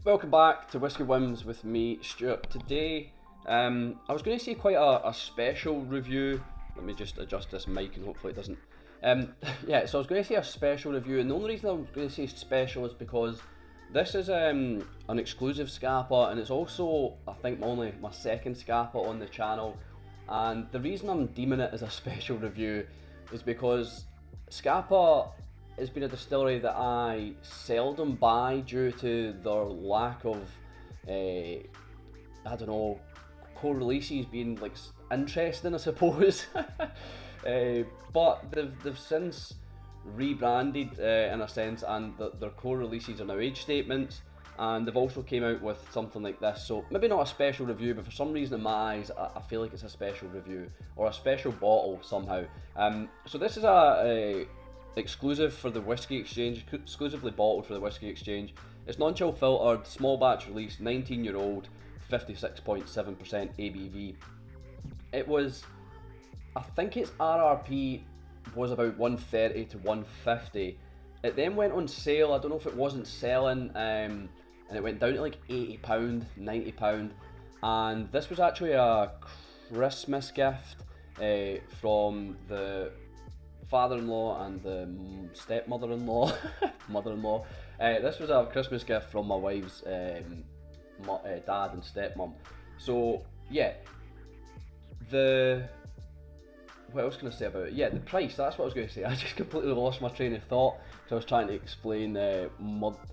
Welcome back to Whisky Whims with me, Stuart. Today, I was going to say quite a special review. Let me just adjust this mic and hopefully it doesn't. So I was going to say a special review, and the only reason I'm going to say special is because this is an exclusive Scapa, and it's also, I think, only my second Scapa on the channel. And the reason I'm deeming it as a special review is because Scapa has been a distillery that I seldom buy due to their lack of, co-releases being like interesting, I suppose. But they've since rebranded in a sense, and their core releases are now age statements, and they've also came out with something like this. So maybe not a special review, but for some reason in my eyes I feel like it's a special review or a special bottle somehow. So this is a exclusive for the Whisky Exchange, exclusively bottled for the Whisky Exchange. It's non-chill filtered, small batch release, 19-year-old, 56.7% ABV. It was, I think its RRP was about 130 to 150. It then went on sale, I don't know if it wasn't selling, and it went down to like £80, £90, and this was actually a Christmas gift from the father-in-law and the stepmother-in-law, mother-in-law. This was a Christmas gift from my wife's dad and stepmom. So yeah, what else can I say about it? Yeah, the price, that's what I was going to say. I just completely lost my train of thought because I was trying to explain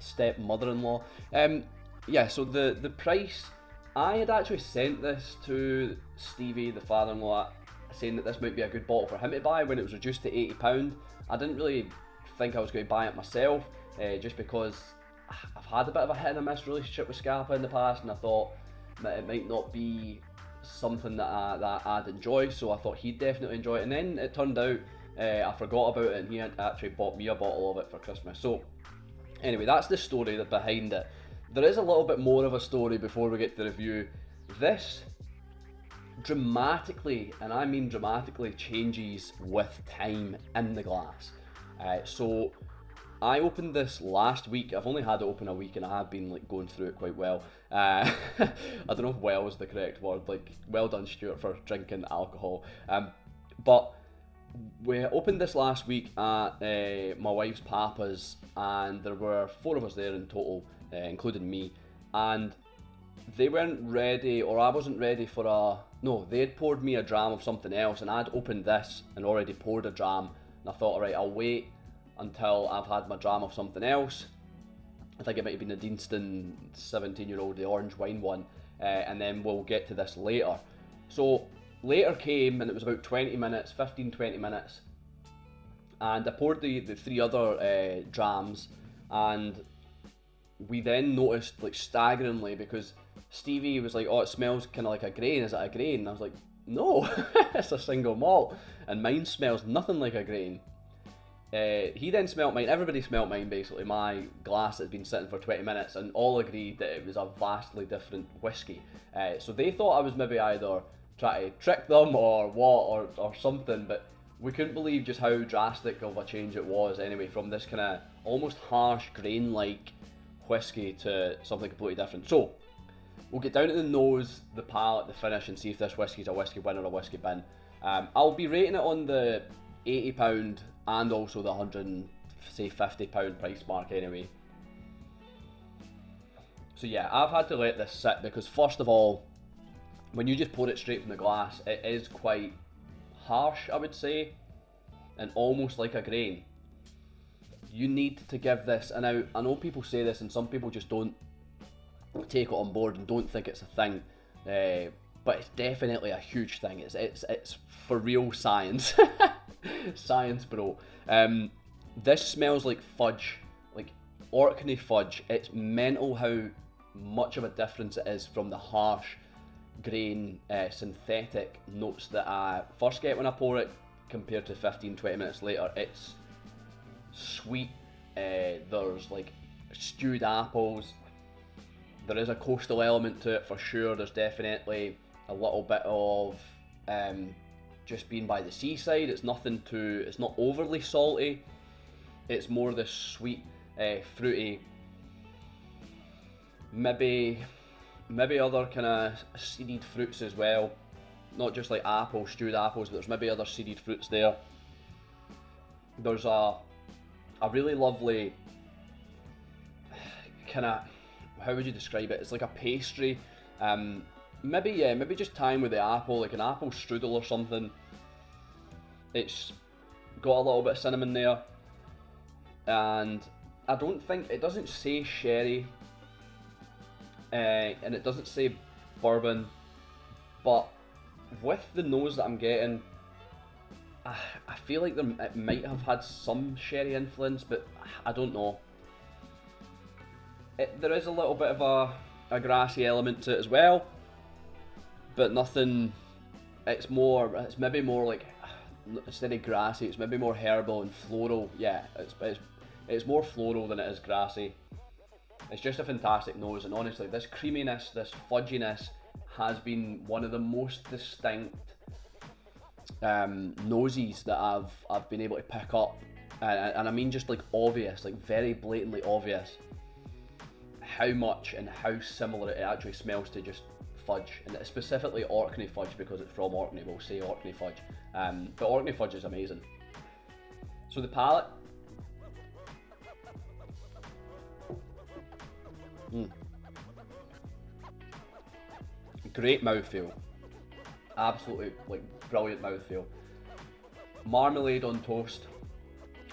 stepmother-in-law. So the price, I had actually sent this to Stevie, the father-in-law, saying that this might be a good bottle for him to buy when it was reduced to £80. I didn't really think I was going to buy it myself, just because I've had a bit of a hit and a miss relationship with Scapa in the past, and I thought that it might not be something that I'd enjoy, so I thought he'd definitely enjoy it. And then it turned out I forgot about it, and he had actually bought me a bottle of it for Christmas. So anyway, that's the story behind it. There is a little bit more of a story before we get to the review. This dramatically, and I mean dramatically, changes with time in the glass. So I opened this last week. I've only had it open a week, and I have been like going through it quite well. I don't know if well is the correct word. Like, well done, Stuart, for drinking alcohol. But we opened this last week at my wife's papa's, and there were 4 of us there in total, including me. And they weren't ready, or I wasn't ready for they had poured me a dram of something else, and I'd opened this and already poured a dram, and I thought, alright, I'll wait until I've had my dram of something else. I think it might have been the Deanston 17-year-old, the orange wine one, and then we'll get to this later. So later came, and it was about 20 minutes, 15-20 minutes, and I poured the 3 other drams, and we then noticed, like, staggeringly, because Stevie was like, oh, it smells kind of like a grain, is it a grain? And I was like, no, it's a single malt, and mine smells nothing like a grain. He then smelt mine, everybody smelt mine basically, my glass that had been sitting for 20 minutes, and all agreed that it was a vastly different whiskey. So they thought I was maybe either trying to trick them or what, or something, but we couldn't believe just how drastic of a change it was anyway, from this kind of almost harsh grain-like whiskey to something completely different. So we'll get down to the nose, the palate, the finish, and see if this whiskey is a whiskey win or a whiskey bin. I'll be rating it on the £80 and also the £150 price mark anyway. So yeah, I've had to let this sit because, first of all, when you just pour it straight from the glass, it is quite harsh, I would say, and almost like a grain. You need to give this, and I know people say this and some people just don't take it on board and don't think it's a thing, but it's definitely a huge thing. It's for real science. Science, bro. This smells like fudge, like Orkney fudge. It's mental how much of a difference it is from the harsh grain synthetic notes that I first get when I pour it compared to 15-20 minutes later. It's sweet, there's like stewed apples, there is a coastal element to it for sure. There's definitely a little bit of just being by the seaside. It's not overly salty, it's more this sweet fruity maybe other kind of seeded fruits as well, not just like apples, stewed apples, but there's maybe other seeded fruits there. There's a really lovely kind of, how would you describe it? It's like a pastry. Maybe just tying with the apple, like an apple strudel or something. It's got a little bit of cinnamon there, and I don't think, it doesn't say sherry, and it doesn't say bourbon, but with the nose that I'm getting, I feel like it might have had some sherry influence, but I don't know. There is a little bit of a grassy element to it as well, but nothing. It's maybe more like, instead of grassy, it's maybe more herbal and floral. Yeah, it's more floral than it is grassy. It's just a fantastic nose, and honestly, this creaminess, this fudginess, has been one of the most distinct noses that I've been able to pick up, and I mean just like obvious, like very blatantly obvious, how much and how similar it actually smells to just fudge, and specifically Orkney fudge, because it's from Orkney. We'll say Orkney fudge, but Orkney fudge is amazing. So the palate, great mouthfeel, absolutely like brilliant mouthfeel. Marmalade on toast.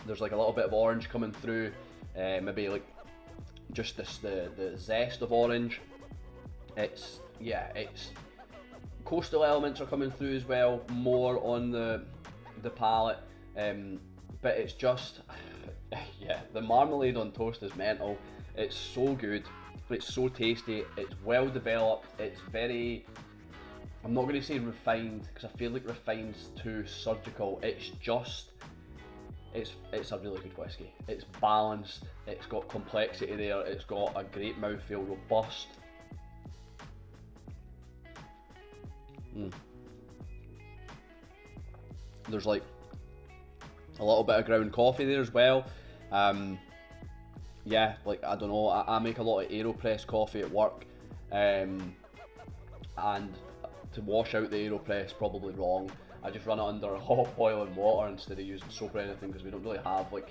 There's like a little bit of orange coming through, maybe like just the zest of orange. It's coastal elements are coming through as well, more on the palate, but it's just the marmalade on toast is mental. It's so good, it's so tasty, it's well developed, it's very, I'm not going to say refined, because I feel like refined's too surgical. It's just, it's a really good whiskey. It's balanced, it's got complexity there, it's got a great mouthfeel, robust. There's like a little bit of ground coffee there as well. Yeah, like I don't know, I make a lot of AeroPress coffee at work, and to wash out the AeroPress, probably wrong. I just run it under hot boiling water instead of using soap or anything, because we don't really have, like,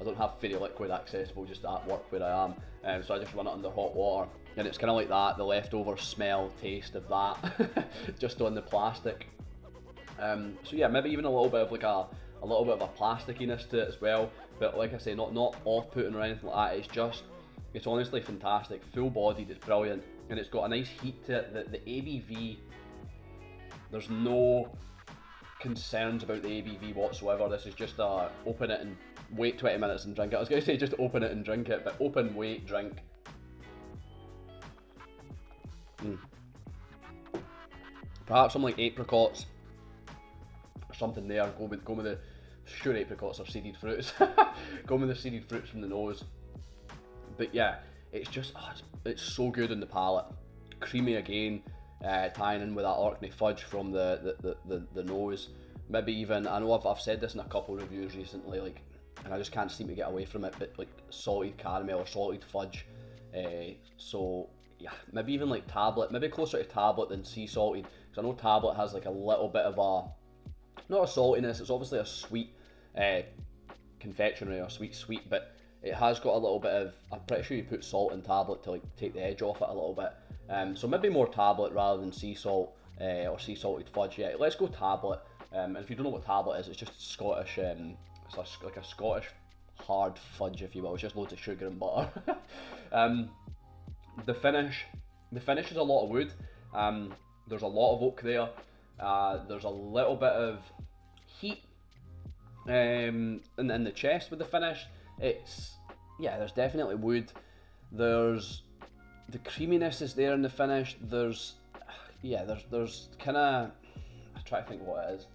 I don't have fairy liquid accessible just at work where I am, so I just run it under hot water, and it's kind of like that, the leftover smell, taste of that, just on the plastic. So yeah, maybe even a little bit of like a little bit of a plasticiness to it as well, but like I say, not off-putting or anything like that. It's honestly fantastic, full-bodied, it's brilliant, and it's got a nice heat to it. The ABV, there's no concerns about the ABV whatsoever. This is just open it and wait 20 minutes and drink it. I was going to say just open it and drink it, but open, wait, drink. Perhaps some like apricots or something there. Go with the, sure, apricots are seeded fruits. Go with the seeded fruits from the nose. But yeah, it's just it's so good in the palate. Creamy again, tying in with that Orkney fudge from the nose. Maybe even, I know I've said this in a couple of reviews recently, like, and I just can't seem to get away from it, but like salted caramel or salted fudge. So yeah, maybe even like tablet, maybe closer to tablet than sea salted, because I know tablet has like a little bit of not a saltiness, it's obviously a sweet confectionery or sweet, but it has got a little bit of, I'm pretty sure you put salt in tablet to like take the edge off it a little bit. So maybe more tablet rather than sea salt or sea salted fudge. Yeah, let's go tablet. And if you don't know what tablet is, it's just Scottish, it's like a Scottish hard fudge, if you will. It's just loads of sugar and butter. The finish is a lot of wood. There's a lot of oak there. There's a little bit of heat in the chest with the finish. There's definitely wood. There's the creaminess is there in the finish. There's kind of, I try to think what it is.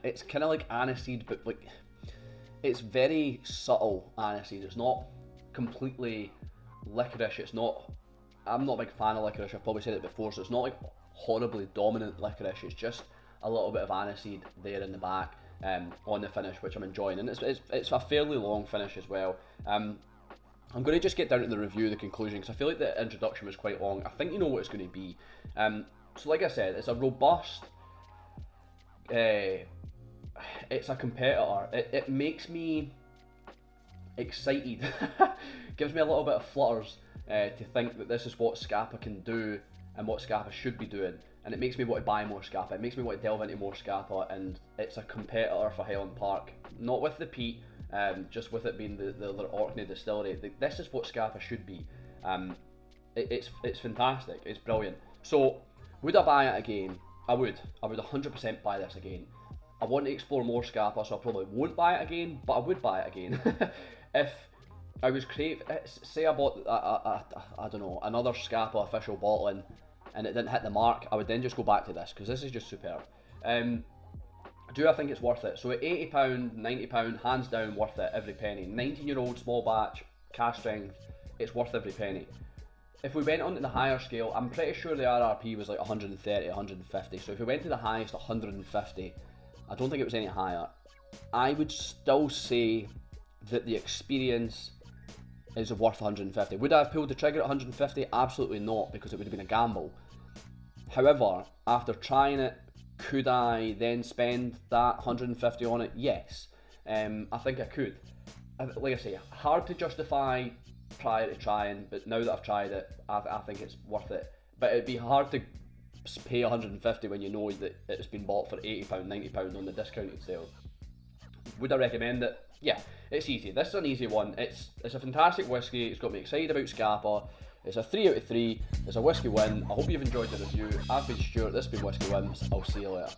It's kind of like aniseed, but like it's very subtle aniseed. It's not completely licorice. I'm not a big fan of licorice. I've probably said it before, so it's not like horribly dominant licorice. It's just a little bit of aniseed there in the back on the finish, which I'm enjoying, and it's a fairly long finish as well. I'm going to just get down to the review, the conclusion, because I feel like the introduction was quite long. I think you know what it's going to be. So like I said, it's a robust, it's a competitor. It makes me excited, gives me a little bit of flutters to think that this is what Scapa can do and what Scapa should be doing, and it makes me want to buy more Scapa. It makes me want to delve into more Scapa, and it's a competitor for Highland Park, not with the peat, just with it being the Orkney distillery. This is what Scapa should be. It's fantastic. It's brilliant. So would I buy it again? I would 100% buy this again. I want to explore more Scapa, so I probably won't buy it again, but I would buy it again. If I was say I bought I don't know, another Scapa official bottling and it didn't hit the mark, I would then just go back to this, because this is just superb. Do I think it's worth it? So at £80, £90, hands down worth it, every penny. 19-year-old small batch, cask strength, it's worth every penny. If we went on to the higher scale, I'm pretty sure the RRP was like 130, 150, so if we went to the highest 150, I don't think it was any higher, I would still say that the experience is worth 150. Would I have pulled the trigger at 150? Absolutely not, because it would have been a gamble. However, after trying it, could I then spend that 150 on it? Yes. I think I could. Like I say, hard to justify prior to trying, but now that I've tried it, I think it's worth it. But it'd be hard to pay 150 when you know that it's been bought for £80, £90 on the discounted sale. Would I recommend it? Yeah, it's easy. This is an easy one. It's a fantastic whiskey. It's got me excited about Scapa. It's a 3 out of 3. It's a Whisky Win. I hope you've enjoyed the review. I've been Stuart. This has been Whisky Whims. I'll see you later.